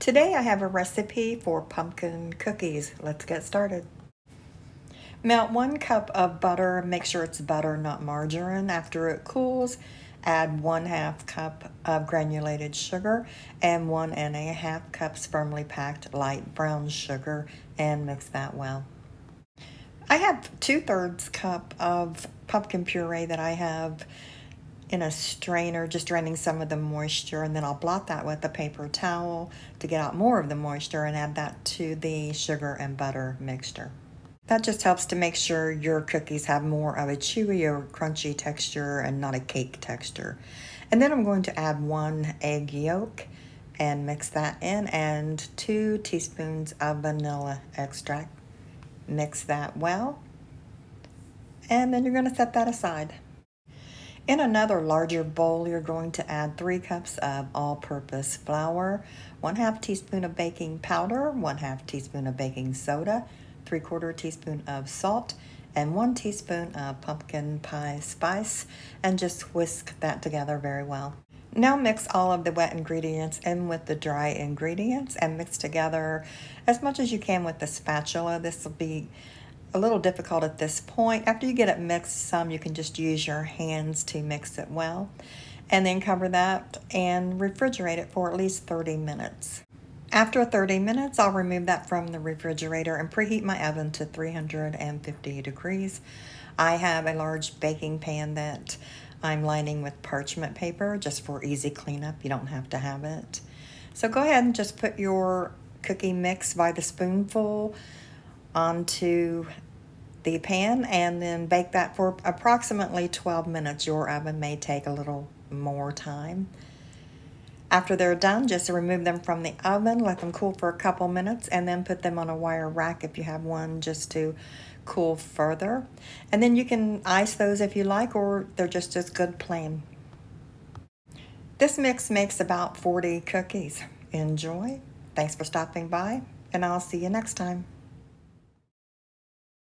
Today I have a recipe for pumpkin cookies. Let's get started. Melt 1 cup of butter. Make sure it's butter, not margarine. After it cools, add 1/2 cup of granulated sugar and 1½ cups firmly packed light brown sugar, and mix that well. I have 2/3 cup of pumpkin puree that I have in a strainer, just draining some of the moisture, and then I'll blot that with a paper towel to get out more of the moisture and add that to the sugar and butter mixture. That just helps to make sure your cookies have more of a chewy or crunchy texture and not a cake texture. And then I'm going to add 1 egg yolk and mix that in, and 2 teaspoons of vanilla extract. Mix that well, and then you're going to set that aside. In another larger bowl, you're going to add 3 cups of all-purpose flour, 1/2 teaspoon of baking powder, 1/2 teaspoon of baking soda, 3/4 teaspoon of salt, and 1 teaspoon of pumpkin pie spice, and just whisk that together very well. Now mix all of the wet ingredients in with the dry ingredients and mix together as much as you can with the spatula. This will be a little difficult at this point. After you get it mixed some, you can just use your hands to mix it well. And then cover that and refrigerate it for at least 30 minutes. After 30 minutes, I'll remove that from the refrigerator and preheat my oven to 350 degrees. I have a large baking pan that I'm lining with parchment paper just for easy cleanup. You don't have to have it. So go ahead and just put your cookie mix by the spoonful onto the pan and then bake that for approximately 12 minutes. Your oven may take a little more time. After they're done, just remove them from the oven, let them cool for a couple minutes, and then put them on a wire rack if you have one, just to cool further. And then you can ice those if you like, or they're just as good plain. This mix makes about 40 cookies. Enjoy. Thanks for stopping by, and I'll see you next time.